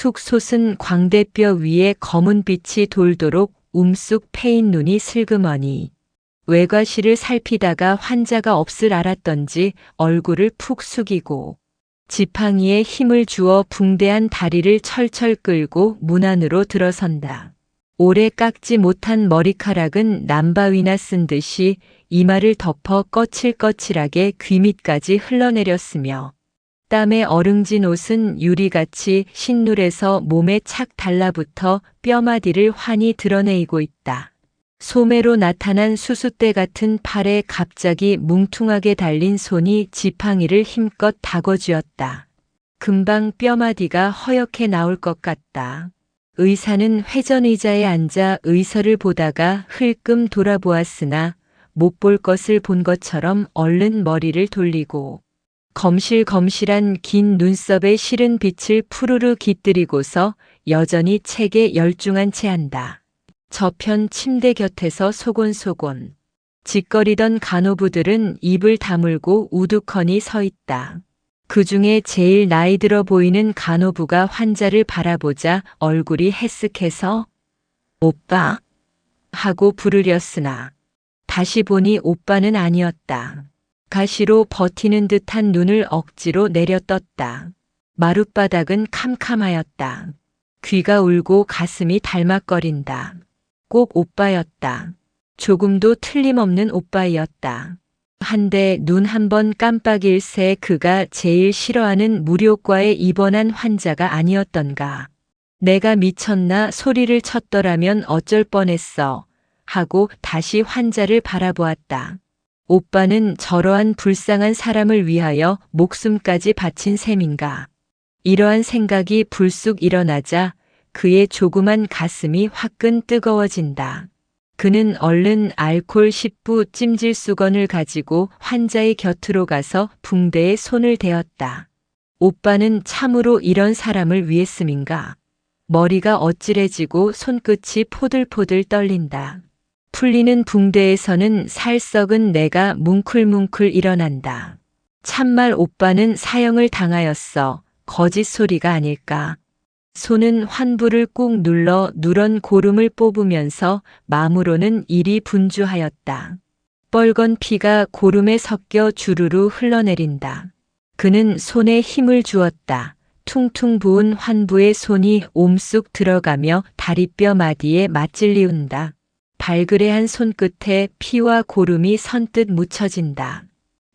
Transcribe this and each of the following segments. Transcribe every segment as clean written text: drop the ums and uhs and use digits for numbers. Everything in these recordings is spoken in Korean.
툭 솟은 광대뼈 위에 검은 빛이 돌도록 움쑥 패인 눈이 슬그머니 외과실을 살피다가 환자가 없을 알았던지 얼굴을 푹 숙이고 지팡이에 힘을 주어 붕대한 다리를 철철 끌고 문 안으로 들어선다. 오래 깎지 못한 머리카락은 남바위나 쓴 듯이 이마를 덮어 거칠거칠하게 귀 밑까지 흘러내렸으며 땀에 얼응진 옷은 유리같이 신눌에서 몸에 착 달라붙어 뼈마디를 환히 드러내고 있다. 소매로 나타난 수숫대 같은 팔에 갑자기 뭉퉁하게 달린 손이 지팡이를 힘껏 다궈쥐었다. 금방 뼈마디가 허옇게 나올 것 같다. 의사는 회전의자에 앉아 의서를 보다가 흘끔 돌아보았으나 못 볼 것을 본 것처럼 얼른 머리를 돌리고 검실검실한 긴 눈썹에 시른 빛을 푸르르 깃들이고서 여전히 책에 열중한 채 한다. 저편 침대 곁에서 소곤소곤 짓거리던 간호부들은 입을 다물고 우두커니 서 있다. 그 중에 제일 나이 들어 보이는 간호부가 환자를 바라보자 얼굴이 해쓱해서 오빠 하고 부르렸으나 다시 보니 오빠는 아니었다. 가시로 버티는 듯한 눈을 억지로 내려떴다. 마룻바닥은 캄캄하였다. 귀가 울고 가슴이 달막거린다. 꼭 오빠였다. 조금도 틀림없는 오빠였다. 한데 눈 한 번 깜빡일 새 그가 제일 싫어하는 무료과에 입원한 환자가 아니었던가. 내가 미쳤나 소리를 쳤더라면 어쩔 뻔했어 하고 다시 환자를 바라보았다. 오빠는 저러한 불쌍한 사람을 위하여 목숨까지 바친 셈인가. 이러한 생각이 불쑥 일어나자 그의 조그만 가슴이 화끈 뜨거워진다. 그는 얼른 알코올 10부 찜질 수건을 가지고 환자의 곁으로 가서 붕대에 손을 대었다. 오빠는 참으로 이런 사람을 위했음인가. 머리가 어찌래지고 손끝이 포들포들 떨린다. 풀리는 붕대에서는 살썩은 내가 뭉클뭉클 일어난다. 참말 오빠는 사형을 당하였어. 거짓 소리가 아닐까. 손은 환부를 꾹 눌러 누런 고름을 뽑으면서 마음으로는 이리 분주하였다. 뻘건 피가 고름에 섞여 주르르 흘러내린다. 그는 손에 힘을 주었다. 퉁퉁 부은 환부의 손이 옴쑥 들어가며 다리뼈 마디에 맞질리운다. 발그레한 손끝에 피와 고름이 선뜻 묻혀진다.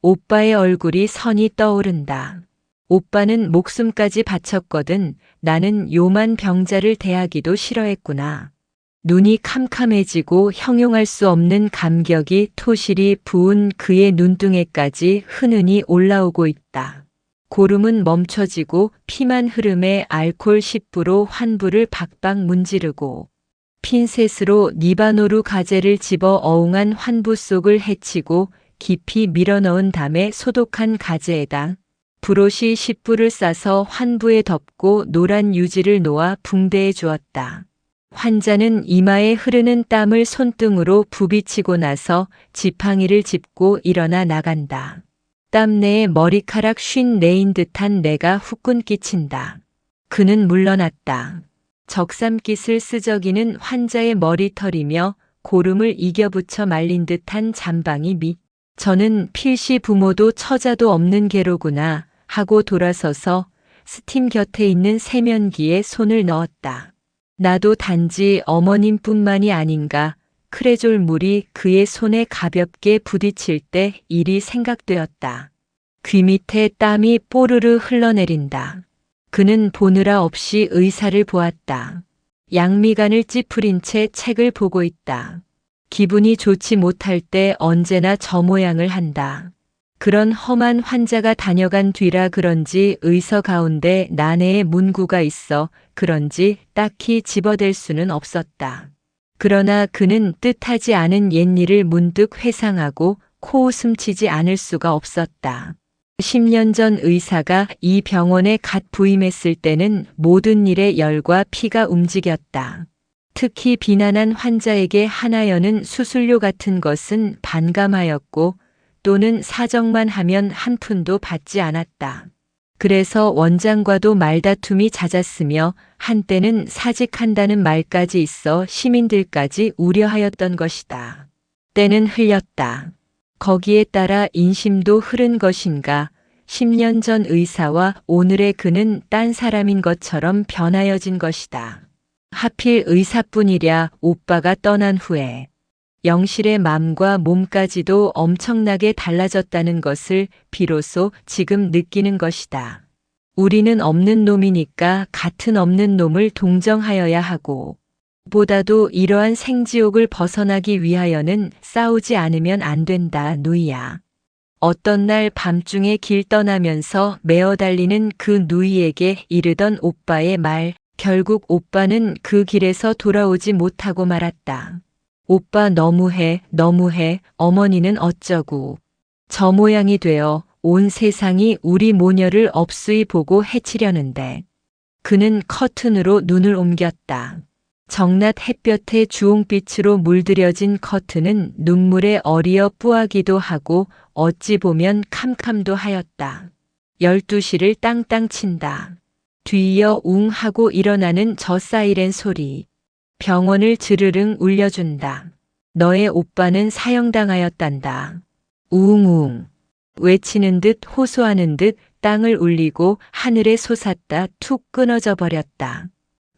오빠의 얼굴이 선이 떠오른다. 오빠는 목숨까지 바쳤거든. 나는 요만 병자를 대하기도 싫어했구나. 눈이 캄캄해지고 형용할 수 없는 감격이 토실이 부은 그의 눈등에까지 흔흔히 올라오고 있다. 고름은 멈춰지고 피만 흐름에 알코올 10부로 환부를 박박 문지르고 핀셋으로 니바노르 가젤을 집어 어웅한 환부 속을 헤치고 깊이 밀어넣은 다음에 소독한 가젤에다 브로시 10부를 싸서 환부에 덮고 노란 유지를 놓아 붕대에 주었다. 환자는 이마에 흐르는 땀을 손등으로 부비치고 나서 지팡이를 짚고 일어나 나간다. 땀내에 머리카락 54인 듯한 내가 후끈 끼친다. 그는 물러났다. 적삼깃을 쓰저기는 환자의 머리털이며 고름을 이겨붙여 말린 듯한 잠방이 저는 필시 부모도 처자도 없는 개로구나 하고 돌아서서 스팀 곁에 있는 세면기에 손을 넣었다. 나도 단지 어머님뿐만이 아닌가. 크레졸 물이 그의 손에 가볍게 부딪힐 때 일이 생각되었다. 귀 밑에 땀이 뽀르르 흘러내린다. 그는 보느라 없이 의사를 보았다. 양미간을 찌푸린 채 책을 보고 있다. 기분이 좋지 못할 때 언제나 저 모양을 한다. 그런 험한 환자가 다녀간 뒤라 그런지 의서 가운데 난해의 문구가 있어 그런지 딱히 집어댈 수는 없었다. 그러나 그는 뜻하지 않은 옛일을 문득 회상하고 코웃음 치지 않을 수가 없었다. 10년 전 의사가 이 병원에 갓 부임했을 때는 모든 일에 열과 피가 움직였다. 특히 비난한 환자에게 하나여는 수술료 같은 것은 반감하였고 또는 사정만 하면 한 푼도 받지 않았다. 그래서 원장과도 말다툼이 잦았으며 한때는 사직한다는 말까지 있어 시민들까지 우려하였던 것이다. 때는 흘렸다. 거기에 따라 인심도 흐른 것인가 10년 전 의사와 오늘의 그는 딴 사람인 것처럼 변하여진 것이다. 하필 의사뿐이랴 오빠가 떠난 후에 영실의 맘과 몸까지도 엄청나게 달라졌다는 것을 비로소 지금 느끼는 것이다. 우리는 없는 놈이니까 같은 없는 놈을 동정하여야 하고 보다도 이러한 생지옥을 벗어나기 위하여는 싸우지 않으면 안 된다, 누이야. 어떤 날 밤중에 길 떠나면서 메어 달리는 그 누이에게 이르던 오빠의 말, 결국 오빠는 그 길에서 돌아오지 못하고 말았다. 오빠 너무해, 너무해, 어머니는 어쩌고. 저 모양이 되어 온 세상이 우리 모녀를 없수이 보고 해치려는데. 그는 커튼으로 눈을 옮겼다. 정낮 햇볕에 주홍빛으로 물들여진 커튼은 눈물에 어리어 뿌하기도 하고 어찌 보면 캄캄도 하였다. 12시를 땅땅 친다. 뒤이어 웅 하고 일어나는 저 사이렌 소리. 병원을 주르릉 울려준다. 너의 오빠는 사형당하였단다. 우웅우웅. 외치는 듯 호소하는 듯 땅을 울리고 하늘에 솟았다 툭 끊어져 버렸다.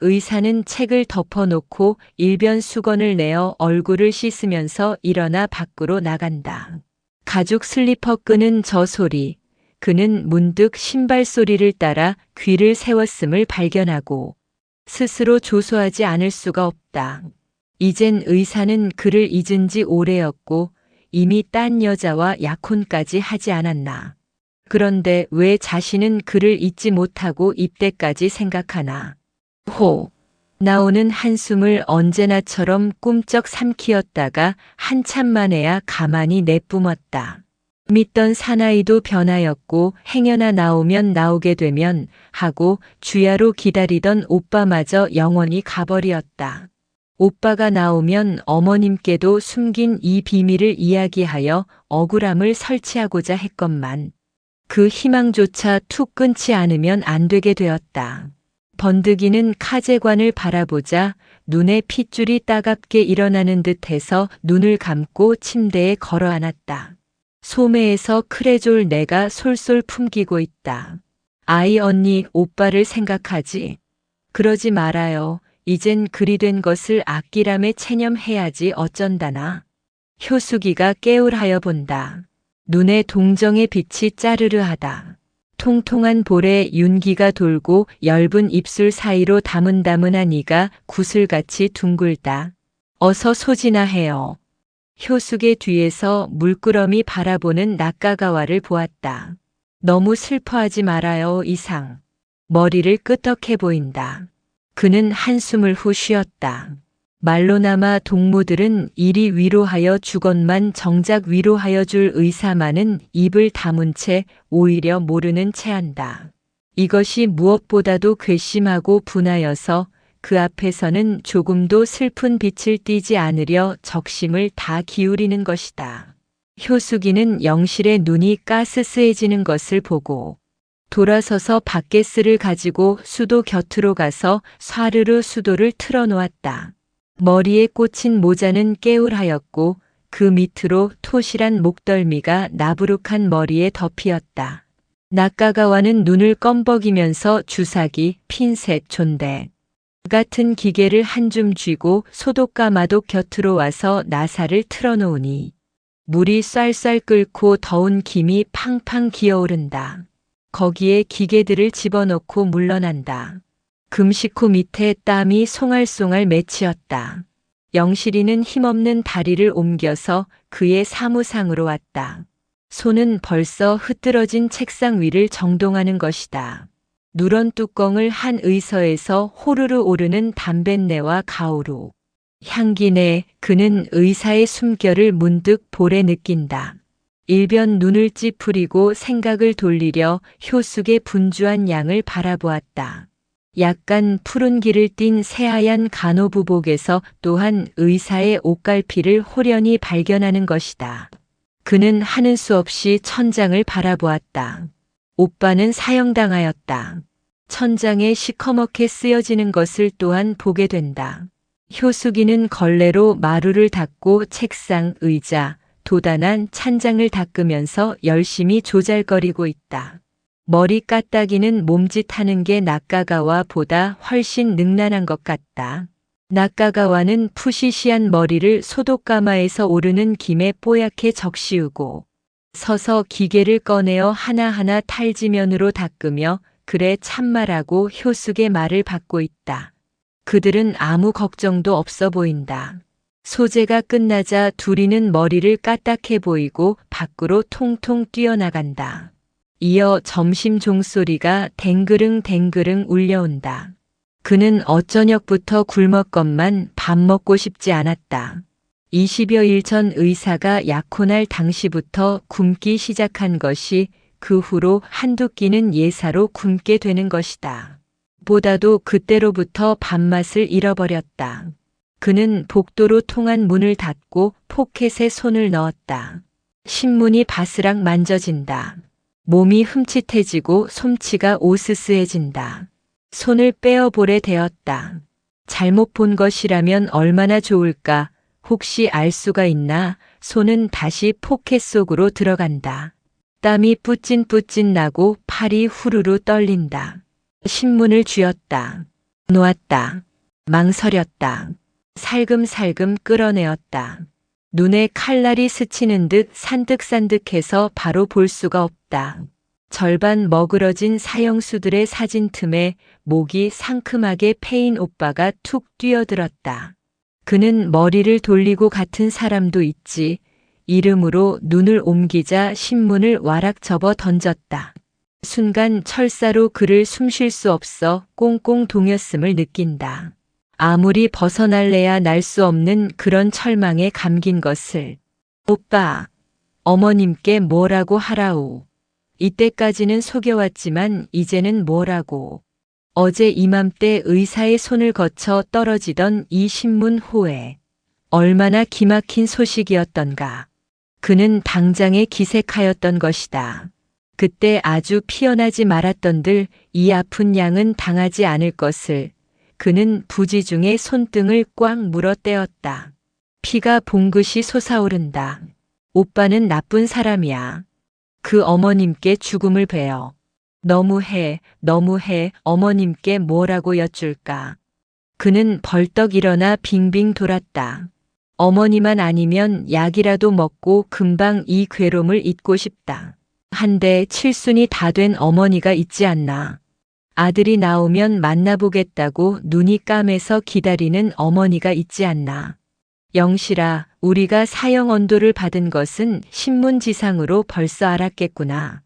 의사는 책을 덮어놓고 일변 수건을 내어 얼굴을 씻으면서 일어나 밖으로 나간다. 가죽 슬리퍼 끄는 저 소리. 그는 문득 신발 소리를 따라 귀를 세웠음을 발견하고 스스로 조소하지 않을 수가 없다. 이젠 의사는 그를 잊은 지 오래였고 이미 딴 여자와 약혼까지 하지 않았나. 그런데 왜 자신은 그를 잊지 못하고 입대까지 생각하나. 호 나오는 한숨을 언제나처럼 꿈쩍 삼키었다가 한참 만에야 가만히 내뿜었다. 믿던 사나이도 변하였고 행여나 나오면 나오게 되면 하고 주야로 기다리던 오빠마저 영원히 가버리었다. 오빠가 나오면 어머님께도 숨긴 이 비밀을 이야기하여 억울함을 설치하고자 했건만 그 희망조차 툭 끊지 않으면 안 되게 되었다. 번득이는 카제관을 바라보자 눈에 핏줄이 따갑게 일어나는 듯해서 눈을 감고 침대에 걸어 앉았다. 소매에서 크레졸 내가 솔솔 풍기고 있다. 아이 언니 오빠를 생각하지. 그러지 말아요. 이젠 그리 된 것을 아끼람에 체념해야지 어쩐다나. 효숙이가 깨울하여 본다. 눈에 동정의 빛이 짜르르하다. 통통한 볼에 윤기가 돌고 엷은 입술 사이로 다문다문한 이가 구슬같이 둥글다. 어서 소지나 해요. 효숙의 뒤에서 물끄러미 바라보는 낙가가와를 보았다. 너무 슬퍼하지 말아요, 이상. 머리를 끄덕해 보인다. 그는 한숨을 후 쉬었다. 말로나마 동무들은 이리 위로하여 주건만 정작 위로하여 줄 의사만은 입을 다문 채 오히려 모르는 체한다. 이것이 무엇보다도 괘씸하고 분하여서 그 앞에서는 조금도 슬픈 빛을 띠지 않으려 적심을 다 기울이는 것이다. 효숙이는 영실의 눈이 까스스해지는 것을 보고 돌아서서 바게스를 가지고 수도 곁으로 가서 사르르 수도를 틀어놓았다. 머리에 꽂힌 모자는 깨울하였고 그 밑으로 토실한 목덜미가 나부룩한 머리에 덮이었다. 낙가가와는 눈을 껌벅이면서 주사기, 핀셋, 존대 같은 기계를 한 줌 쥐고 소독과 마독 곁으로 와서 나사를 틀어놓으니 물이 쌀쌀 끓고 더운 김이 팡팡 기어오른다. 거기에 기계들을 집어넣고 물러난다. 금식호 밑에 땀이 송알송알 맺히었다. 영실이는 힘없는 다리를 옮겨서 그의 사무상으로 왔다. 손은 벌써 흐트러진 책상 위를 정동하는 것이다. 누런 뚜껑을 한 의서에서 호르르 오르는 담뱃내와 가오루. 향기내 그는 의사의 숨결을 문득 볼에 느낀다. 일변 눈을 찌푸리고 생각을 돌리려 효숙의 분주한 양을 바라보았다. 약간 푸른 길을 띤 새하얀 간호부복에서 또한 의사의 옷갈피를 호련히 발견하는 것이다. 그는 하는 수 없이 천장을 바라보았다. 오빠는 사형당하였다. 천장에 시커멓게 쓰여지는 것을 또한 보게 된다. 효숙이는 걸레로 마루를 닦고 책상, 의자, 도단한 찬장을 닦으면서 열심히 조잘거리고 있다. 머리 까딱이는 몸짓하는 게 낙가가와 보다 훨씬 능란한 것 같다. 낙가가와는 푸시시한 머리를 소독가마에서 오르는 김에 뽀얗게 적시우고 서서 기계를 꺼내어 하나하나 탈지면으로 닦으며 그래 참말하고 효숙의 말을 받고 있다. 그들은 아무 걱정도 없어 보인다. 소재가 끝나자 둘이는 머리를 까딱해 보이고 밖으로 통통 뛰어나간다. 이어 점심 종소리가 댕그릉 댕그릉 울려온다. 그는 어저녁부터 굶었건만 밥 먹고 싶지 않았다. 20여일 전 의사가 약혼할 당시부터 굶기 시작한 것이 그 후로 한두 끼는 예사로 굶게 되는 것이다. 보다도 그때로부터 밥맛을 잃어버렸다. 그는 복도로 통한 문을 닫고 포켓에 손을 넣었다. 신문이 바스락 만져진다. 몸이 흠칫해지고 솜치가 오스스해진다. 손을 빼어 볼에 대었다. 잘못 본 것이라면 얼마나 좋을까. 혹시 알 수가 있나. 손은 다시 포켓 속으로 들어간다. 땀이 뿌찐뿌찐 나고 팔이 후루루 떨린다. 신문을 쥐었다. 놓았다. 망설였다. 살금살금 끌어내었다. 눈에 칼날이 스치는 듯 산득산득해서 바로 볼 수가 없다. 절반 머그러진 사형수들의 사진 틈에 목이 상큼하게 패인 오빠가 툭 뛰어들었다. 그는 머리를 돌리고 같은 사람도 있지. 이름으로 눈을 옮기자 신문을 와락 접어 던졌다. 순간 철사로 그를 숨쉴 수 없어 꽁꽁 동였음을 느낀다. 아무리 벗어날래야 날 수 없는 그런 철망에 감긴 것을. 오빠, 어머님께 뭐라고 하라오. 이때까지는 속여왔지만 이제는 뭐라고. 어제 이맘때 의사의 손을 거쳐 떨어지던 이 신문 호에 얼마나 기막힌 소식이었던가. 그는 당장에 기색하였던 것이다. 그때 아주 피어나지 말았던들 이 아픈 양은 당하지 않을 것을. 그는 부지 중에 손등을 꽉 물어떼었다. 피가 봉긋이 솟아오른다. 오빠는 나쁜 사람이야. 그 어머님께 죽음을 베어. 너무해, 너무해. 어머님께 뭐라고 여쭐까. 그는 벌떡 일어나 빙빙 돌았다. 어머니만 아니면 약이라도 먹고 금방 이 괴로움을 잊고 싶다. 한데 칠순이 다 된 어머니가 있지 않나. 아들이 나오면 만나보겠다고 눈이 까매서 기다리는 어머니가 있지 않나. 영실아, 우리가 사형 언도를 받은 것은 신문지상으로 벌써 알았겠구나.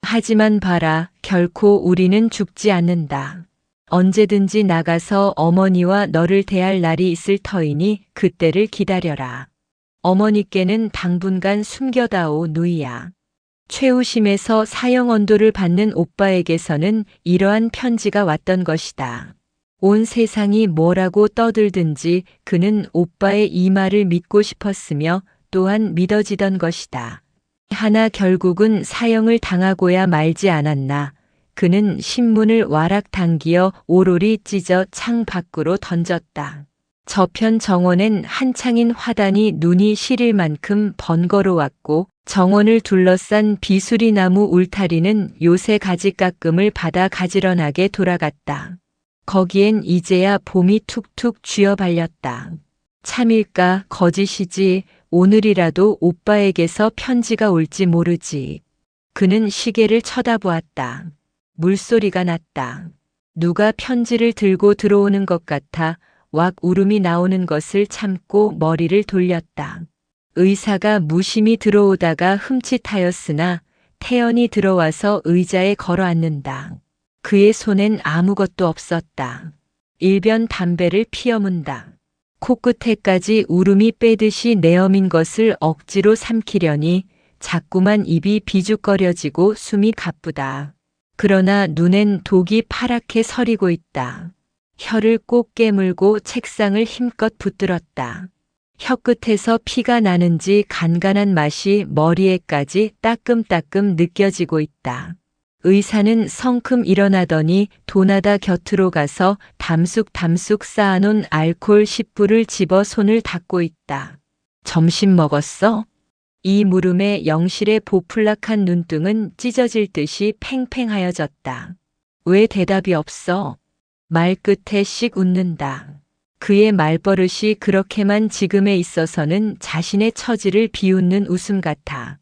하지만 봐라, 결코 우리는 죽지 않는다. 언제든지 나가서 어머니와 너를 대할 날이 있을 터이니 그때를 기다려라. 어머니께는 당분간 숨겨다오 누이야. 최우심에서 사형 언도를 받는 오빠에게서는 이러한 편지가 왔던 것이다. 온 세상이 뭐라고 떠들든지 그는 오빠의 이 말을 믿고 싶었으며 또한 믿어지던 것이다. 하나 결국은 사형을 당하고야 말지 않았나. 그는 신문을 와락 당기어 오로리 찢어 창 밖으로 던졌다. 저편 정원엔 한창인 화단이 눈이 시릴 만큼 번거로웠고 정원을 둘러싼 비수리나무 울타리는 요새 가지가끔을 받아 가지런하게 돌아갔다. 거기엔 이제야 봄이 툭툭 쥐어발렸다. 참일까 거짓이지 오늘이라도 오빠에게서 편지가 올지 모르지. 그는 시계를 쳐다보았다. 물소리가 났다. 누가 편지를 들고 들어오는 것 같아 왁 울음이 나오는 것을 참고 머리를 돌렸다. 의사가 무심히 들어오다가 흠칫하였으나 태연히 들어와서 의자에 걸어앉는다. 그의 손엔 아무것도 없었다. 일변 담배를 피어문다. 코끝에까지 울음이 빼듯이 내어민 것을 억지로 삼키려니 자꾸만 입이 비죽거려지고 숨이 가쁘다. 그러나 눈엔 독이 파랗게 서리고 있다. 혀를 꼭 깨물고 책상을 힘껏 붙들었다. 혀끝에서 피가 나는지 간간한 맛이 머리에까지 따끔따끔 느껴지고 있다. 의사는 성큼 일어나더니 도나다 곁으로 가서 담쑥담쑥 쌓아놓은 알코올 10불을 집어 손을 닦고 있다. 점심 먹었어? 이 물음에 영실의 보풀락한 눈등은 찢어질 듯이 팽팽하여졌다. 왜 대답이 없어? 말끝에 씩 웃는다. 그의 말버릇이 그렇게만 지금에 있어서는 자신의 처지를 비웃는 웃음 같아.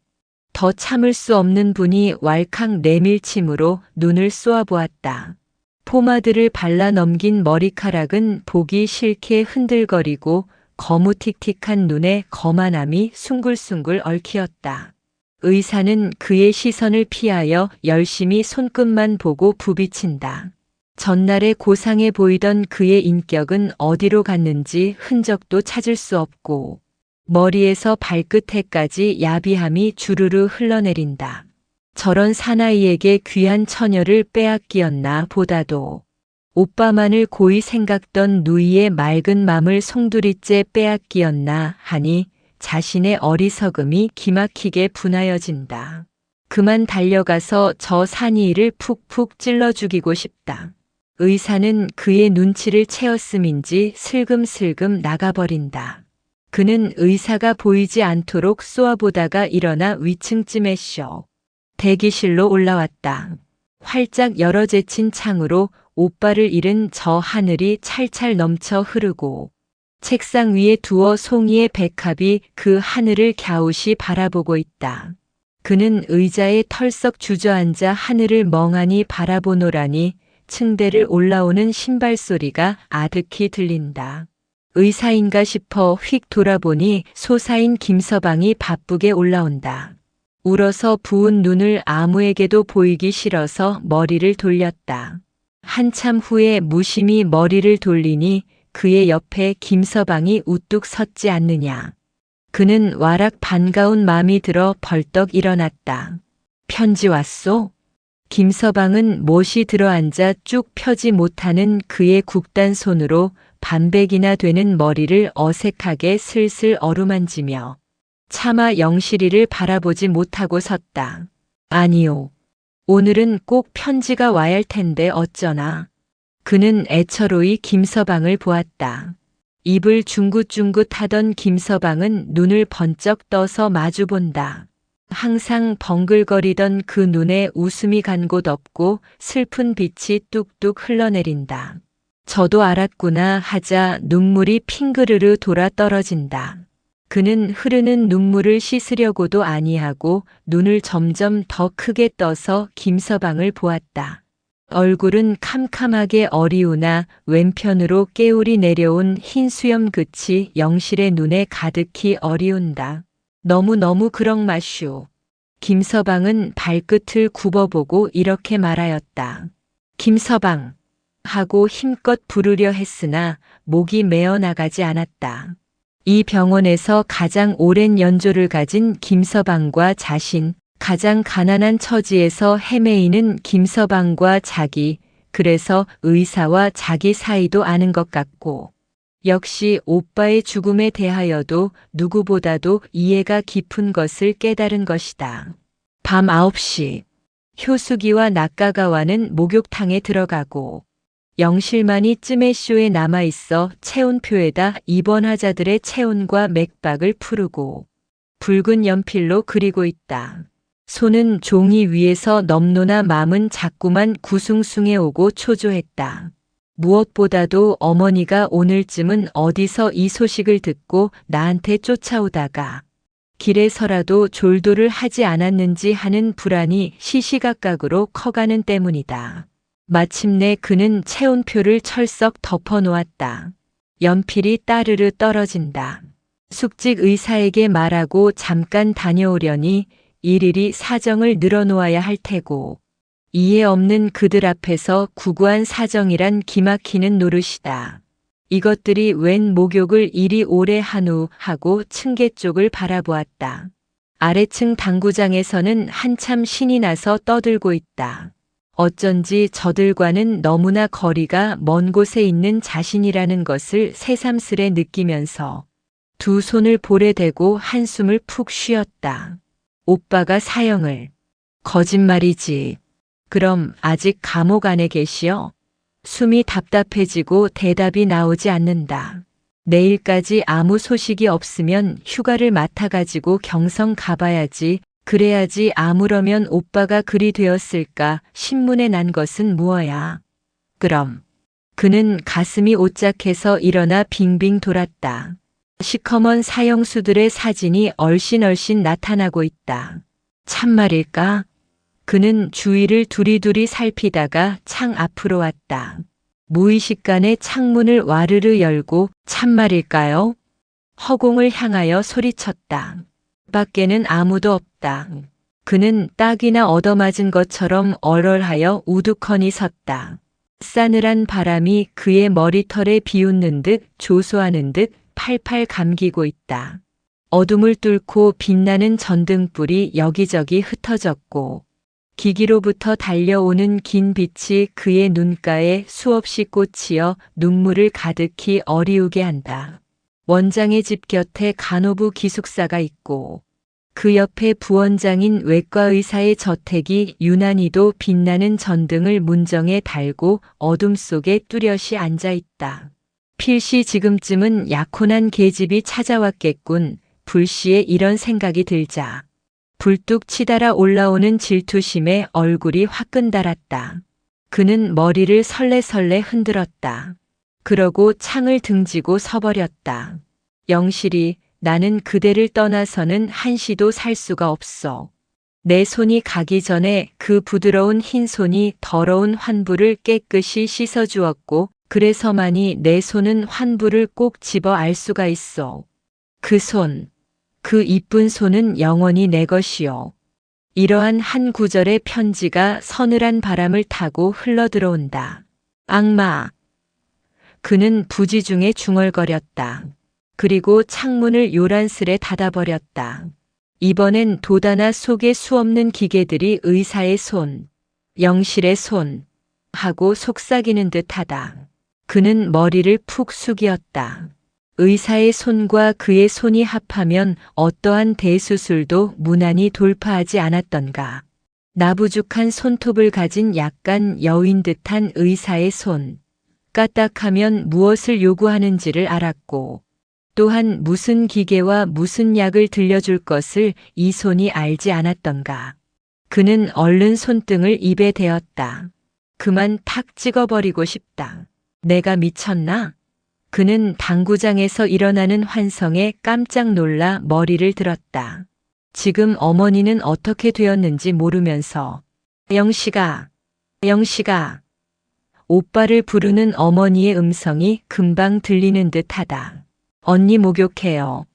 더 참을 수 없는 분이 왈칵 내밀침으로 눈을 쏘아보았다. 포마드를 발라 넘긴 머리카락은 보기 싫게 흔들거리고 거무틱틱한 눈에 거만함이 숭글숭글 얽히었다. 의사는 그의 시선을 피하여 열심히 손끝만 보고 부비친다. 전날의 고상해 보이던 그의 인격은 어디로 갔는지 흔적도 찾을 수 없고 머리에서 발끝에까지 야비함이 주르르 흘러내린다. 저런 사나이에게 귀한 처녀를 빼앗기었나 보다도 오빠만을 고이 생각던 누이의 맑은 맘을 송두리째 빼앗기었나 하니 자신의 어리석음이 기막히게 분하여진다. 그만 달려가서 저 산이를 푹푹 찔러 죽이고 싶다. 의사는 그의 눈치를 채었음인지 슬금슬금 나가버린다. 그는 의사가 보이지 않도록 쏘아보다가 일어나 위층쯤에 쇼 대기실로 올라왔다. 활짝 열어 제친 창으로 오빠를 잃은 저 하늘이 찰찰 넘쳐 흐르고 책상 위에 두어 송이의 백합이 그 하늘을 갸웃이 바라보고 있다. 그는 의자에 털썩 주저앉아 하늘을 멍하니 바라보노라니 층대를 올라오는 신발 소리가 아득히 들린다. 의사인가 싶어 휙 돌아보니 소사인 김서방이 바쁘게 올라온다. 울어서 부은 눈을 아무에게도 보이기 싫어서 머리를 돌렸다. 한참 후에 무심히 머리를 돌리니 그의 옆에 김서방이 우뚝 섰지 않느냐. 그는 와락 반가운 마음이 들어 벌떡 일어났다. 편지 왔소? 김서방은 못이 들어앉아 쭉 펴지 못하는 그의 굵단 손으로 반백이나 되는 머리를 어색하게 슬슬 어루만지며 차마 영실이를 바라보지 못하고 섰다. 아니요. 오늘은 꼭 편지가 와야 할 텐데 어쩌나. 그는 애처로이 김서방을 보았다. 입을 중긋중긋하던 김서방은 눈을 번쩍 떠서 마주본다. 항상 벙글거리던 그 눈에 웃음이 간 곳 없고 슬픈 빛이 뚝뚝 흘러내린다. 저도 알았구나 하자 눈물이 핑그르르 돌아 떨어진다. 그는 흐르는 눈물을 씻으려고도 아니하고 눈을 점점 더 크게 떠서 김서방을 보았다. 얼굴은 캄캄하게 어리우나 왼편으로 깨울이 내려온 흰 수염 끝이 영실의 눈에 가득히 어리운다. 너무너무 그럭 마슈. 김서방은 발끝을 굽어보고 이렇게 말하였다. 김서방 하고 힘껏 부르려 했으나 목이 메어 나가지 않았다. 이 병원에서 가장 오랜 연조를 가진 김서방과 자신, 가장 가난한 처지에서 헤매이는 김서방과 자기, 그래서 의사와 자기 사이도 아는 것 같고, 역시 오빠의 죽음에 대하여도 누구보다도 이해가 깊은 것을 깨달은 것이다. 밤 9시, 효숙이와 낙가가와는 목욕탕에 들어가고, 영실만이 쯤에쇼에 남아있어 체온표에다 입원 환자들의 체온과 맥박을 푸르고 붉은 연필로 그리고 있다. 손은 종이 위에서 넘노나 마음은 자꾸만 구숭숭해 오고 초조했다. 무엇보다도 어머니가 오늘쯤은 어디서 이 소식을 듣고 나한테 쫓아오다가 길에서라도 졸도를 하지 않았는지 하는 불안이 시시각각으로 커가는 때문이다. 마침내 그는 체온표를 철썩 덮어놓았다. 연필이 따르르 떨어진다. 숙직 의사에게 말하고 잠깐 다녀오려니 일일이 사정을 늘어놓아야 할 테고 이해 없는 그들 앞에서 구구한 사정이란 기막히는 노릇이다. 이것들이 웬 목욕을 이리 오래 한우 하고 층계 쪽을 바라보았다. 아래층 당구장에서는 한참 신이 나서 떠들고 있다. 어쩐지 저들과는 너무나 거리가 먼 곳에 있는 자신이라는 것을 새삼스레 느끼면서 두 손을 볼에 대고 한숨을 푹 쉬었다. 오빠가 사형을. 거짓말이지. 그럼 아직 감옥 안에 계시오? 숨이 답답해지고 대답이 나오지 않는다. 내일까지 아무 소식이 없으면 휴가를 맡아가지고 경성 가봐야지. 그래야지. 아무러면 오빠가 그리 되었을까. 신문에 난 것은 무엇야. 그럼. 그는 가슴이 오짝해서 일어나 빙빙 돌았다. 시커먼 사형수들의 사진이 얼씬얼씬 나타나고 있다. 참말일까? 그는 주위를 두리두리 살피다가 창 앞으로 왔다. 무의식간에 창문을 와르르 열고 참말일까요? 허공을 향하여 소리쳤다. 밖에는 아무도 없다. 그는 딱이나 얻어맞은 것처럼 얼얼하여 우두커니 섰다. 싸늘한 바람이 그의 머리털에 비웃는 듯 조소하는 듯 팔팔 감기고 있다. 어둠을 뚫고 빛나는 전등불이 여기저기 흩어졌고 기기로부터 달려오는 긴 빛이 그의 눈가에 수없이 꽂히어 눈물을 가득히 어리우게 한다. 원장의 집 곁에 간호부 기숙사가 있고 그 옆에 부원장인 외과의사의 저택이 유난히도 빛나는 전등을 문정에 달고 어둠 속에 뚜렷이 앉아 있다. 필시 지금쯤은 약혼한 계집이 찾아왔겠군. 불시에 이런 생각이 들자 불뚝 치달아 올라오는 질투심에 얼굴이 화끈달았다. 그는 머리를 설레설레 흔들었다. 그러고 창을 등지고 서버렸다. 영실이, 나는 그대를 떠나서는 한시도 살 수가 없어. 내 손이 가기 전에 그 부드러운 흰 손이 더러운 환부를 깨끗이 씻어주었고 그래서만이 내 손은 환부를 꼭 집어 알 수가 있어. 그 손, 그 이쁜 손은 영원히 내 것이요. 이러한 한 구절의 편지가 서늘한 바람을 타고 흘러들어온다. 악마. 그는 부지 중에 중얼거렸다. 그리고 창문을 요란스레 닫아버렸다. 이번엔 도다나 속에 수없는 기계들이 의사의 손, 영실의 손 하고 속삭이는 듯하다. 그는 머리를 푹 숙이었다. 의사의 손과 그의 손이 합하면 어떠한 대수술도 무난히 돌파하지 않았던가. 나부죽한 손톱을 가진 약간 여인 듯한 의사의 손. 까딱하면 무엇을 요구하는지를 알았고 또한 무슨 기계와 무슨 약을 들려줄 것을 이 손이 알지 않았던가. 그는 얼른 손등을 입에 대었다. 그만 탁 찍어버리고 싶다. 내가 미쳤나? 그는 당구장에서 일어나는 환성에 깜짝 놀라 머리를 들었다. 지금 어머니는 어떻게 되었는지 모르면서 영식아, 영식아. 오빠를 부르는 어머니의 음성이 금방 들리는 듯하다. 언니 목욕해요.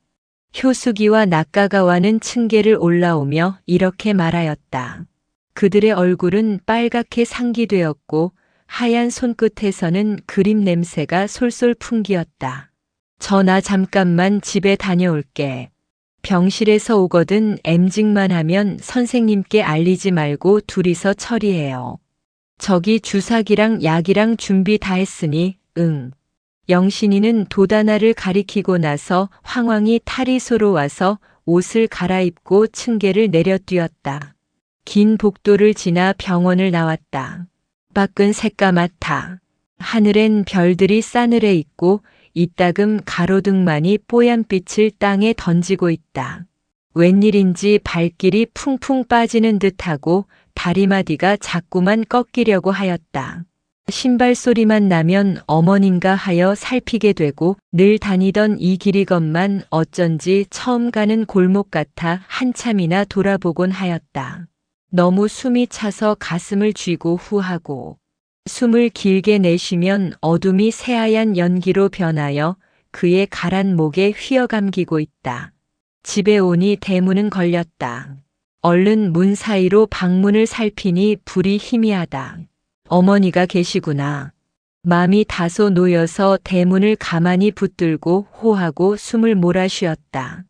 효숙이와 낙가가와는 층계를 올라오며 이렇게 말하였다. 그들의 얼굴은 빨갛게 상기되었고 하얀 손끝에서는 그림 냄새가 솔솔 풍기었다. 저 나 잠깐만 집에 다녀올게. 병실에서 오거든 엠직만 하면 선생님께 알리지 말고 둘이서 처리해요. 저기 주사기랑 약이랑 준비 다 했으니 응. 영신이는 도다나를 가리키고 나서 황황히 탈의소로 와서 옷을 갈아입고 층계를 내려뛰었다. 긴 복도를 지나 병원을 나왔다. 밖은 새까맣다. 하늘엔 별들이 싸늘해 있고 이따금 가로등만이 뽀얀 빛을 땅에 던지고 있다. 웬일인지 발길이 풍풍 빠지는 듯하고 다리마디가 자꾸만 꺾이려고 하였다. 신발 소리만 나면 어머닌가 하여 살피게 되고 늘 다니던 이 길이건만 어쩐지 처음 가는 골목 같아 한참이나 돌아보곤 하였다. 너무 숨이 차서 가슴을 쥐고 후하고 숨을 길게 내쉬면 어둠이 새하얀 연기로 변하여 그의 가란 목에 휘어감기고 있다. 집에 오니 대문은 걸렸다. 얼른 문 사이로 방문을 살피니 불이 희미하다. 어머니가 계시구나. 마음이 다소 놓여서 대문을 가만히 붙들고 호하고 숨을 몰아쉬었다.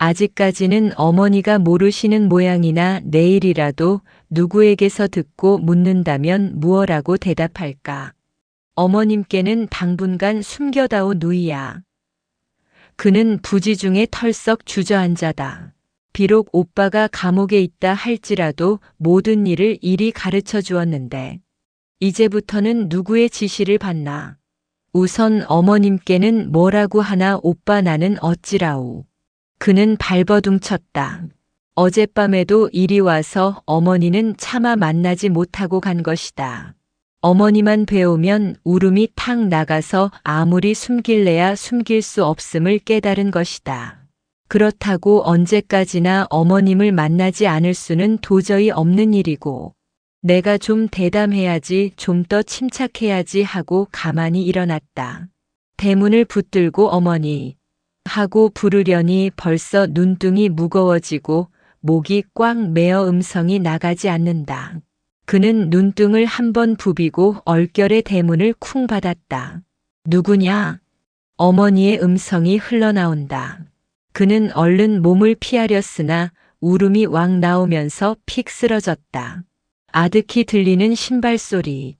아직까지는 어머니가 모르시는 모양이나 내일이라도 누구에게서 듣고 묻는다면 무엇라고 대답할까. 어머님께는 당분간 숨겨다오 누이야. 그는 부지 중에 털썩 주저앉아다. 비록 오빠가 감옥에 있다 할지라도 모든 일을 일이 가르쳐 주었는데 이제부터는 누구의 지시를 받나. 우선 어머님께는 뭐라고 하나 오빠 나는 어찌라우. 그는 발버둥쳤다. 어젯밤에도 이리 와서 어머니는 차마 만나지 못하고 간 것이다. 어머니만 배우면 울음이 탁 나가서 아무리 숨길래야 숨길 수 없음을 깨달은 것이다. 그렇다고 언제까지나 어머님을 만나지 않을 수는 도저히 없는 일이고 내가 좀 대담해야지, 좀 더 침착해야지 하고 가만히 일어났다. 대문을 붙들고 어머니 하고 부르려니 벌써 눈등이 무거워지고 목이 꽉 메어 음성이 나가지 않는다. 그는 눈등을 한번 부비고 얼결에 대문을 쿵 받았다. 누구냐? 어머니의 음성이 흘러나온다. 그는 얼른 몸을 피하렸으나 울음이 왕 나오면서 픽 쓰러졌다. 아득히 들리는 신발 소리.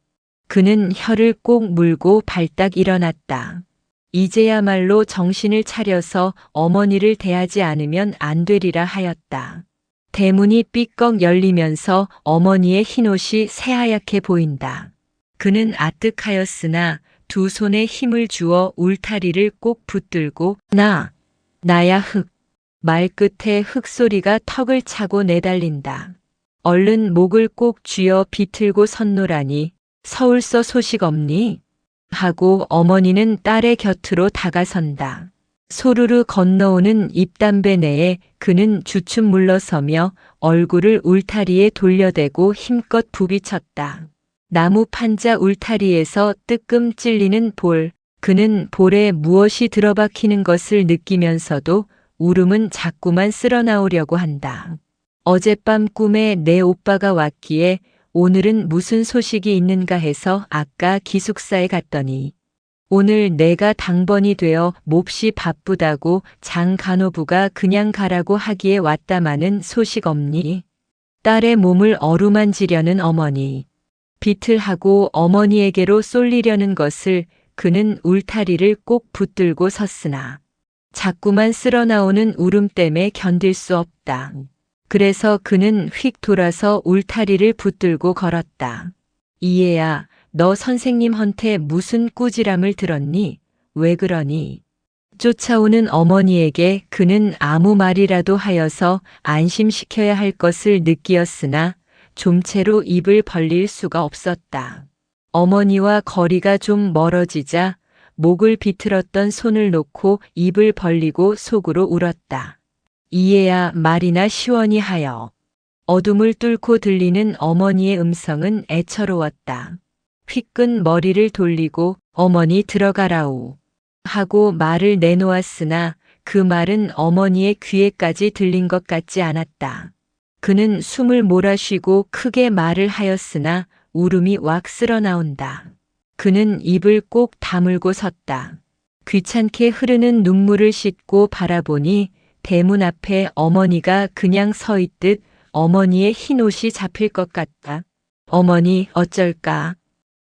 그는 혀를 꼭 물고 발딱 일어났다. 이제야말로 정신을 차려서 어머니를 대하지 않으면 안 되리라 하였다. 대문이 삐꺽 열리면서 어머니의 흰옷이 새하얗게 보인다. 그는 아뜩하였으나 두 손에 힘을 주어 울타리를 꼭 붙들고 나야 흑. 말끝에 흑소리가 턱을 차고 내달린다. 얼른 목을 꼭 쥐어 비틀고 섰노라니 서울서 소식 없니? 하고 어머니는 딸의 곁으로 다가선다. 소르르 건너오는 입담배 내에 그는 주춤 물러서며 얼굴을 울타리에 돌려대고 힘껏 부비쳤다. 나무 판자 울타리에서 뜨끔 찔리는 볼, 그는 볼에 무엇이 들어박히는 것을 느끼면서도 울음은 자꾸만 쓸어나오려고 한다. 어젯밤 꿈에 내 오빠가 왔기에 오늘은 무슨 소식이 있는가 해서 아까 기숙사에 갔더니 오늘 내가 당번이 되어 몹시 바쁘다고 장 간호부가 그냥 가라고 하기에 왔다마는 소식 없니? 딸의 몸을 어루만지려는 어머니. 비틀하고 어머니에게로 쏠리려는 것을 그는 울타리를 꼭 붙들고 섰으나 자꾸만 쓸어나오는 울음 때문에 견딜 수 없다. 그래서 그는 휙 돌아서 울타리를 붙들고 걸었다. 이해야, 너 선생님한테 무슨 꾸지람을 들었니? 왜 그러니? 쫓아오는 어머니에게 그는 아무 말이라도 하여서 안심시켜야 할 것을 느끼었으나 좀채로 입을 벌릴 수가 없었다. 어머니와 거리가 좀 멀어지자 목을 비틀었던 손을 놓고 입을 벌리고 속으로 울었다. 이해야 말이나 시원히 하여. 어둠을 뚫고 들리는 어머니의 음성은 애처로웠다. 휘끈 머리를 돌리고 어머니 들어가라우 하고 말을 내놓았으나 그 말은 어머니의 귀에까지 들린 것 같지 않았다. 그는 숨을 몰아쉬고 크게 말을 하였으나 울음이 왁 쓸어나온다. 그는 입을 꼭 다물고 섰다. 귀찮게 흐르는 눈물을 씻고 바라보니 대문 앞에 어머니가 그냥 서 있듯 어머니의 흰옷이 잡힐 것 같다. 어머니 어쩔까?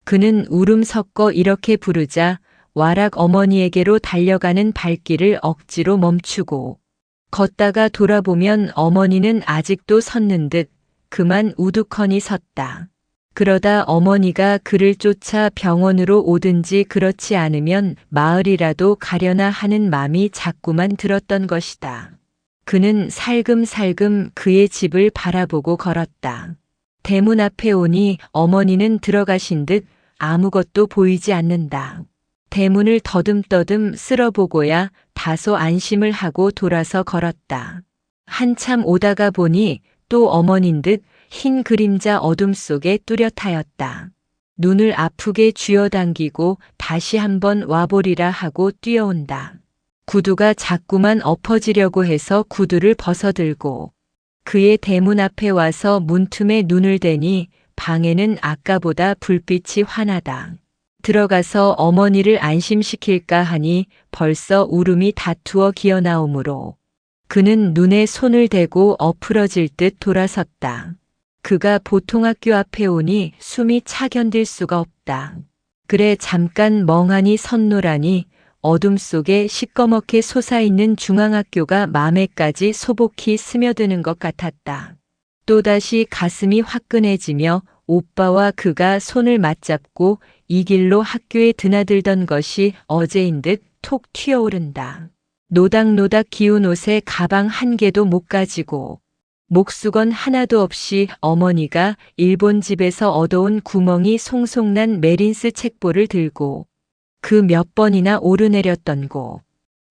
그는 울음 섞어 이렇게 부르자 와락 어머니에게로 달려가는 발길을 억지로 멈추고 걷다가 돌아보면 어머니는 아직도 섰는 듯 그만 우두커니 섰다. 그러다 어머니가 그를 쫓아 병원으로 오든지 그렇지 않으면 마을이라도 가려나 하는 맘이 자꾸만 들었던 것이다. 그는 살금살금 그의 집을 바라보고 걸었다. 대문 앞에 오니 어머니는 들어가신 듯 아무것도 보이지 않는다. 대문을 더듬더듬 쓸어보고야 다소 안심을 하고 돌아서 걸었다. 한참 오다가 보니 또 어머닌 듯 흰 그림자 어둠 속에 뚜렷하였다. 눈을 아프게 쥐어당기고 다시 한번 와보리라 하고 뛰어온다. 구두가 자꾸만 엎어지려고 해서 구두를 벗어들고 그의 대문 앞에 와서 문틈에 눈을 대니 방에는 아까보다 불빛이 환하다. 들어가서 어머니를 안심시킬까 하니 벌써 울음이 다투어 기어나오므로 그는 눈에 손을 대고 엎으러질 듯 돌아섰다. 그가 보통학교 앞에 오니 숨이 차 견딜 수가 없다. 그래 잠깐 멍하니 섰노라니 어둠 속에 시꺼멓게 솟아있는 중앙학교가 마음에까지 소복히 스며드는 것 같았다. 또다시 가슴이 화끈해지며 오빠와 그가 손을 맞잡고 이 길로 학교에 드나들던 것이 어제인 듯 톡 튀어오른다. 노닥노닥 기운 옷에 가방 한 개도 못 가지고 목수건 하나도 없이 어머니가 일본 집에서 얻어온 구멍이 송송난 메린스 책보를 들고 그 몇 번이나 오르내렸던 곳.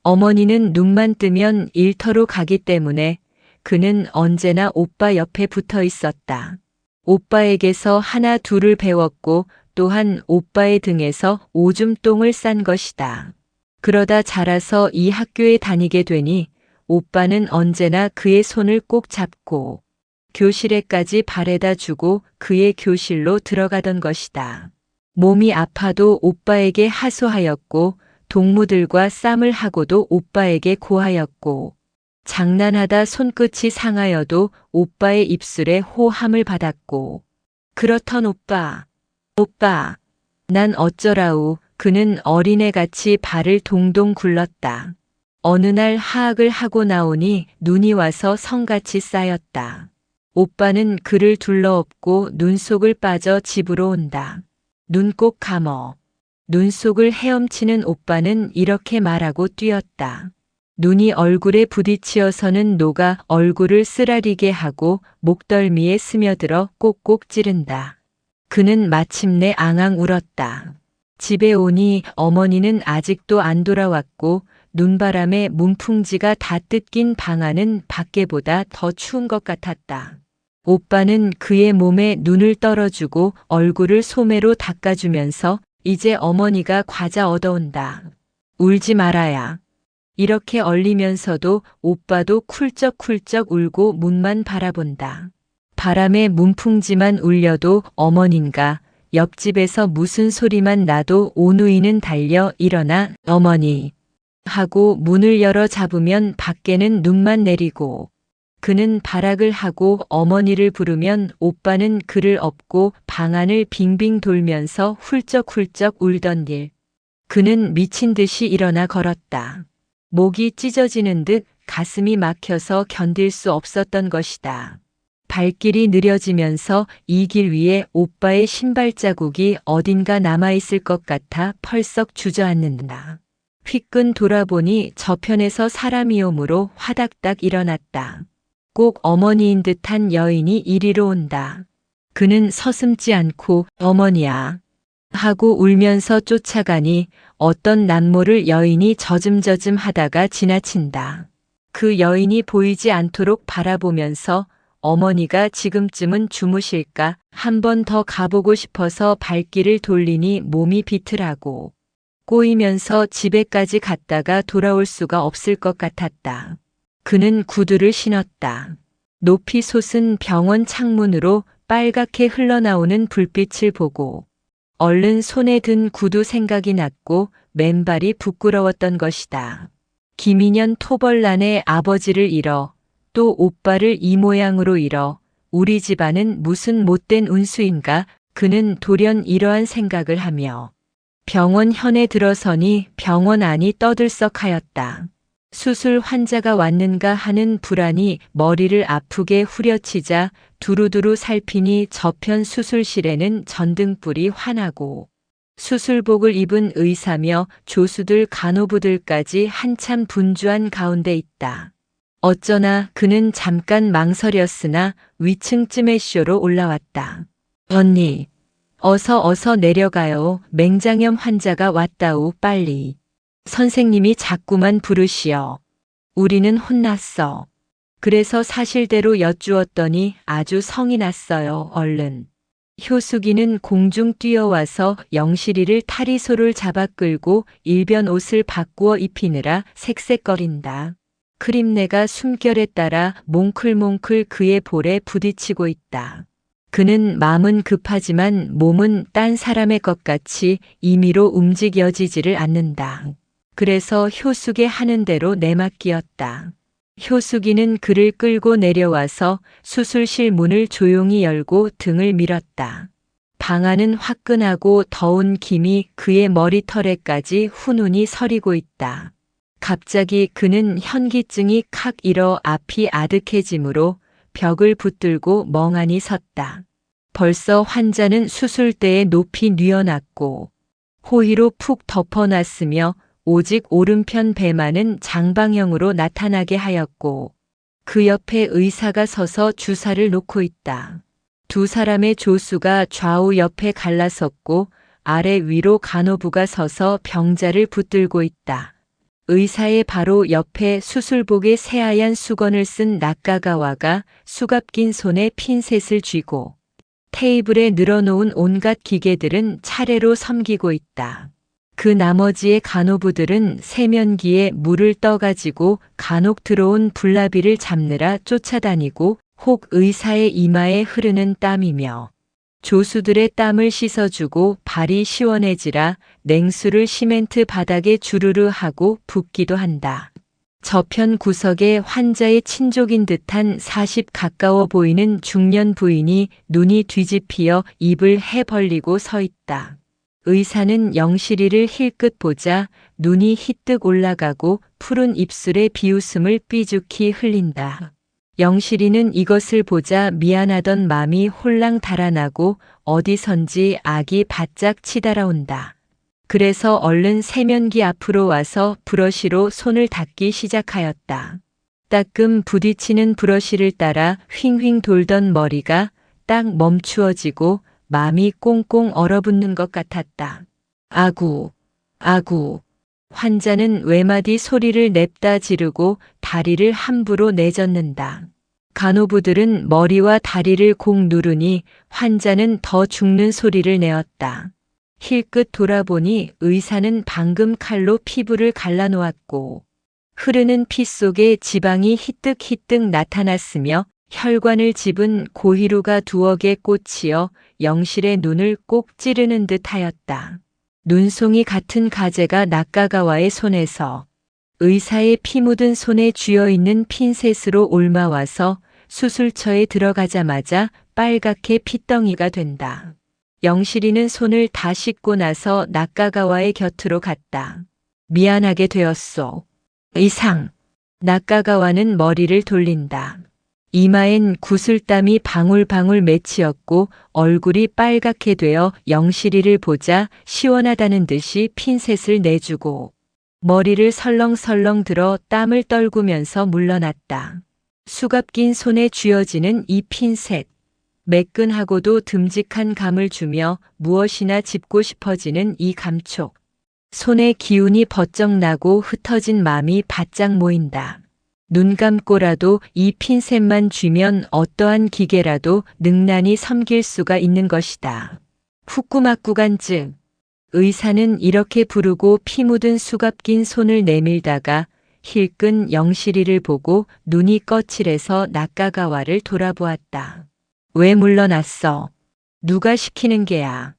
어머니는 눈만 뜨면 일터로 가기 때문에 그는 언제나 오빠 옆에 붙어 있었다. 오빠에게서 하나 둘을 배웠고 또한 오빠의 등에서 오줌 똥을 싼 것이다. 그러다 자라서 이 학교에 다니게 되니 오빠는 언제나 그의 손을 꼭 잡고 교실에까지 바래다 주고 그의 교실로 들어가던 것이다. 몸이 아파도 오빠에게 하소하였고 동무들과 쌈을 하고도 오빠에게 고하였고 장난하다 손끝이 상하여도 오빠의 입술에 호함을 받았고 그렇던 오빠, 난 어쩌라우. 그는 어린애같이 발을 동동 굴렀다. 어느 날 하악을 하고 나오니 눈이 와서 성같이 쌓였다. 오빠는 그를 둘러엎고 눈속을 빠져 집으로 온다. 눈 꼭 감어. 눈속을 헤엄치는 오빠는 이렇게 말하고 뛰었다. 눈이 얼굴에 부딪히어서는 녹아 얼굴을 쓰라리게 하고 목덜미에 스며들어 꼭꼭 찌른다. 그는 마침내 앙앙 울었다. 집에 오니 어머니는 아직도 안 돌아왔고 눈바람에 문풍지가 다 뜯긴 방 안은 밖에보다 더 추운 것 같았다. 오빠는 그의 몸에 눈을 떨어주고 얼굴을 소매로 닦아주면서 이제 어머니가 과자 얻어온다. 울지 말아야. 이렇게 얼리면서도 오빠도 쿨쩍쿨쩍 울고 문만 바라본다. 바람에 문풍지만 울려도 어머닌가 옆집에서 무슨 소리만 나도 오누이는 달려 일어나 어머니 하고 문을 열어 잡으면 밖에는 눈만 내리고 그는 발악을 하고 어머니를 부르면 오빠는 그를 업고 방 안을 빙빙 돌면서 훌쩍훌쩍 울던 일. 그는 미친 듯이 일어나 걸었다. 목이 찢어지는 듯 가슴이 막혀서 견딜 수 없었던 것이다. 발길이 느려지면서 이 길 위에 오빠의 신발 자국이 어딘가 남아있을 것 같아 펄썩 주저앉는다. 휘끈 돌아보니 저편에서 사람이 오므로 화닥닥 일어났다. 꼭 어머니인 듯한 여인이 이리로 온다. 그는 서슴지 않고 어머니야 하고 울면서 쫓아가니 어떤 남모를 여인이 저즘저즘 하다가 지나친다. 그 여인이 보이지 않도록 바라보면서 어머니가 지금쯤은 주무실까 한 번 더 가보고 싶어서 발길을 돌리니 몸이 비틀하고 꼬이면서 집에까지 갔다가 돌아올 수가 없을 것 같았다. 그는 구두를 신었다. 높이 솟은 병원 창문으로 빨갛게 흘러나오는 불빛을 보고 얼른 손에 든 구두 생각이 났고 맨발이 부끄러웠던 것이다. 김인년 토벌난의 아버지를 잃어 또 오빠를 이 모양으로 잃어 우리 집안은 무슨 못된 운수인가 그는 돌연 이러한 생각을 하며 병원 현에 들어서니 병원 안이 떠들썩하였다. 수술 환자가 왔는가 하는 불안이 머리를 아프게 후려치자 두루두루 살피니 저편 수술실에는 전등불이 환하고 수술복을 입은 의사며 조수들 간호부들까지 한참 분주한 가운데 있다. 어쩌나 그는 잠깐 망설였으나 위층쯤의 쇼로 올라왔다. 언니, 어서 내려가요. 맹장염 환자가 왔다우 빨리. 선생님이 자꾸만 부르시어. 우리는 혼났어. 그래서 사실대로 여쭈었더니 아주 성이 났어요. 얼른. 효숙이는 공중 뛰어와서 영실이를 타리소를 잡아 끌고 일변 옷을 바꾸어 입히느라 색색거린다. 크림내가 숨결에 따라 몽클몽클 그의 볼에 부딪히고 있다. 그는 마음은 급하지만 몸은 딴 사람의 것 같이 임의로 움직여지지를 않는다. 그래서 효숙의 하는 대로 내맡기었다. 효숙이는 그를 끌고 내려와서 수술실 문을 조용히 열고 등을 밀었다. 방 안은 화끈하고 더운 김이 그의 머리털에까지 훈훈히 서리고 있다. 갑자기 그는 현기증이 칵 일어 앞이 아득해지므로 벽을 붙들고 멍하니 섰다. 벌써 환자는 수술대에 높이 뉘어놨고 호의로 푹 덮어놨으며 오직 오른편 배만은 장방형으로 나타나게 하였고 그 옆에 의사가 서서 주사를 놓고 있다. 두 사람의 조수가 좌우 옆에 갈라섰고 아래 위로 간호부가 서서 병자를 붙들고 있다. 의사의 바로 옆에 수술복에 새하얀 수건을 쓴 낙가가와가 수갑긴 손에 핀셋을 쥐고 테이블에 늘어놓은 온갖 기계들은 차례로 섬기고 있다. 그 나머지의 간호부들은 세면기에 물을 떠가지고 간혹 들어온 불나비를 잡느라 쫓아다니고 혹 의사의 이마에 흐르는 땀이며 조수들의 땀을 씻어주고 발이 시원해지라 냉수를 시멘트 바닥에 주르르 하고 붓기도 한다. 저편 구석에 환자의 친족인 듯한 40 가까워 보이는 중년 부인이 눈이 뒤집히어 입을 해 벌리고 서 있다. 의사는 영실이를 힐끗 보자 눈이 희뜩 올라가고 푸른 입술에 비웃음을 삐죽히 흘린다. 영실이는 이것을 보자 미안하던 맘이 홀랑 달아나고 어디선지 악이 바짝 치달아온다. 그래서 얼른 세면기 앞으로 와서 브러쉬로 손을 닦기 시작하였다. 따끔 부딪히는 브러쉬를 따라 휑휑 돌던 머리가 딱 멈추어지고 마음이 꽁꽁 얼어붙는 것 같았다. 아구, 아구. 환자는 외마디 소리를 냅다 지르고 다리를 함부로 내젓는다. 간호부들은 머리와 다리를 공 누르니 환자는 더 죽는 소리를 내었다. 힐끗 돌아보니 의사는 방금 칼로 피부를 갈라놓았고 흐르는 피 속에 지방이 희뜩희뜩 나타났으며 혈관을 집은 고희루가 두어 개 꽂히어 영실의 눈을 꼭 찌르는 듯 하였다. 눈송이 같은 가재가 낙가가와의 손에서 의사의 피 묻은 손에 쥐어있는 핀셋으로 옮아와서 수술처에 들어가자마자 빨갛게 핏덩이가 된다. 영실이는 손을 다 씻고 나서 낙가가와의 곁으로 갔다. 미안하게 되었소. 이상. 낙가가와는 머리를 돌린다. 이마엔 구슬땀이 방울방울 맺히었고 얼굴이 빨갛게 되어 영실이를 보자 시원하다는 듯이 핀셋을 내주고 머리를 설렁설렁 들어 땀을 떨구면서 물러났다. 수갑긴 손에 쥐어지는 이 핀셋. 매끈하고도 듬직한 감을 주며 무엇이나 짚고 싶어지는 이 감촉. 손에 기운이 버쩍 나고 흩어진 맘이 바짝 모인다. 눈 감고라도 이 핀셋만 쥐면 어떠한 기계라도 능란히 섬길 수가 있는 것이다. 후꾸막구간증. 의사는 이렇게 부르고 피 묻은 수갑긴 손을 내밀다가 힐끈 영실이를 보고 눈이 거칠해서 낙가가와를 돌아보았다. 왜 물러났어? 누가 시키는 게야?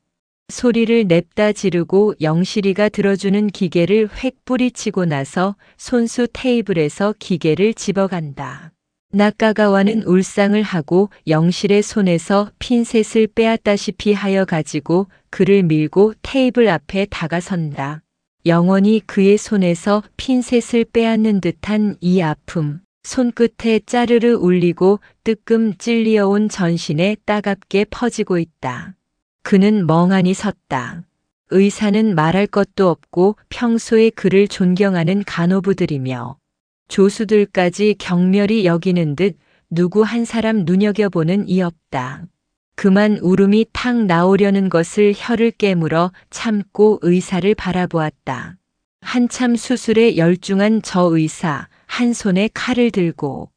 소리를 냅다 지르고 영실이가 들어주는 기계를 획 뿌리치고 나서 손수 테이블에서 기계를 집어간다. 낙가가와는 울상을 하고 영실의 손에서 핀셋을 빼앗다시피 하여 가지고 그를 밀고 테이블 앞에 다가선다. 영원히 그의 손에서 핀셋을 빼앗는 듯한 이 아픔. 손끝에 짜르르 울리고 뜨끔 찔리어온 전신에 따갑게 퍼지고 있다. 그는 멍하니 섰다. 의사는 말할 것도 없고 평소에 그를 존경하는 간호부들이며 조수들까지 경멸히 여기는 듯 누구 한 사람 눈여겨보는 이 없다. 그만 울음이 탁 나오려는 것을 혀를 깨물어 참고 의사를 바라보았다. 한참 수술에 열중한 저 의사, 한 손에 칼을 들고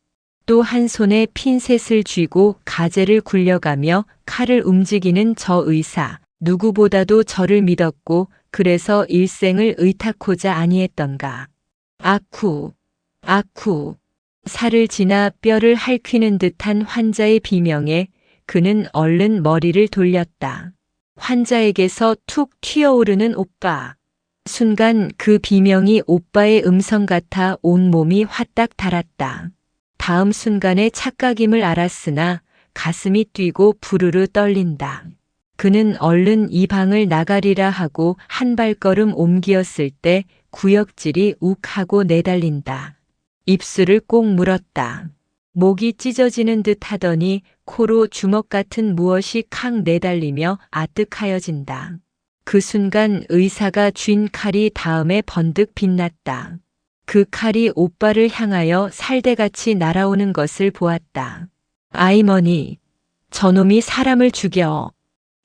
또 한 손에 핀셋을 쥐고 가재를 굴려가며 칼을 움직이는 저 의사, 누구보다도 저를 믿었고 그래서 일생을 의탁코자 아니했던가. 아쿠, 아쿠. 살을 지나 뼈를 핥히는 듯한 환자의 비명에 그는 얼른 머리를 돌렸다. 환자에게서 툭 튀어오르는 오빠. 순간 그 비명이 오빠의 음성 같아 온몸이 화딱 달았다. 다음 순간에 착각임을 알았으나 가슴이 뛰고 부르르 떨린다. 그는 얼른 이 방을 나가리라 하고 한 발걸음 옮기었을 때 구역질이 욱하고 내달린다. 입술을 꼭 물었다. 목이 찢어지는 듯 하더니 코로 주먹 같은 무엇이 칵 내달리며 아뜩하여진다. 그 순간 의사가 쥔 칼이 다음에 번득 빛났다. 그 칼이 오빠를 향하여 살대같이 날아오는 것을 보았다. 아이머니, 저놈이 사람을 죽여.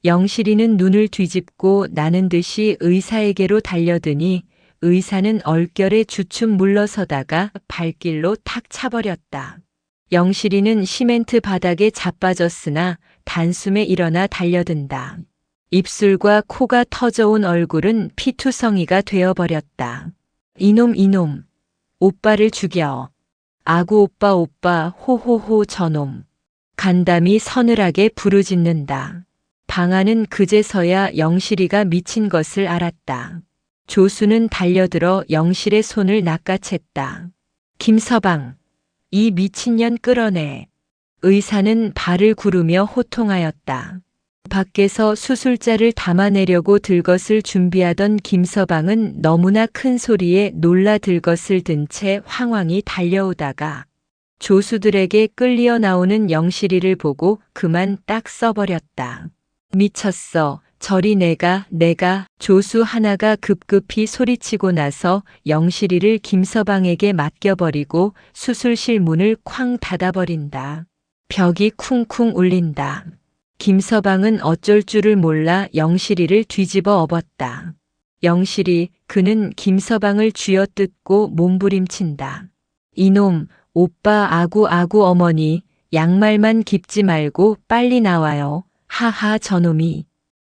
영실이는 눈을 뒤집고 나는 듯이 의사에게로 달려드니 의사는 얼결에 주춤 물러서다가 발길로 탁 차버렸다. 영실이는 시멘트 바닥에 자빠졌으나 단숨에 일어나 달려든다. 입술과 코가 터져온 얼굴은 피투성이가 되어버렸다. 이놈, 오빠를 죽여. 아구 오빠, 호호호 저놈. 간담이 서늘하게 부르짖는다. 방 안은 그제서야 영실이가 미친 것을 알았다. 조수는 달려들어 영실의 손을 낚아챘다. 김서방, 이 미친년 끌어내. 의사는 발을 구르며 호통하였다. 밖에서 수술자를 담아내려고 들것을 준비하던 김서방은 너무나 큰 소리에 놀라 들것을 든 채 황황히 달려오다가 조수들에게 끌려 나오는 영실이를 보고 그만 딱 써버렸다. 미쳤어. 저리 내가 조수 하나가 급급히 소리치고 나서 영실이를 김서방에게 맡겨버리고 수술실 문을 쾅 닫아버린다. 벽이 쿵쿵 울린다. 김서방은 어쩔 줄을 몰라 영실이를 뒤집어 업었다. 영실이, 그는 김서방을 쥐어뜯고 몸부림친다. 이놈, 오빠 아구 어머니, 양말만 깁지 말고 빨리 나와요. 하하 저놈이.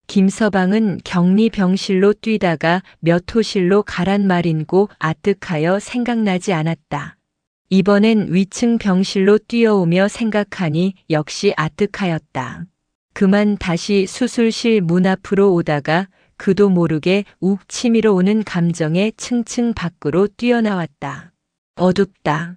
김서방은 격리병실로 뛰다가 몇 호실로 가란 말인고 아뜩하여 생각나지 않았다. 이번엔 위층 병실로 뛰어오며 생각하니 역시 아뜩하였다. 그만 다시 수술실 문 앞으로 오다가 그도 모르게 욱 치밀어 오는 감정에 층층 밖으로 뛰어나왔다. 어둡다.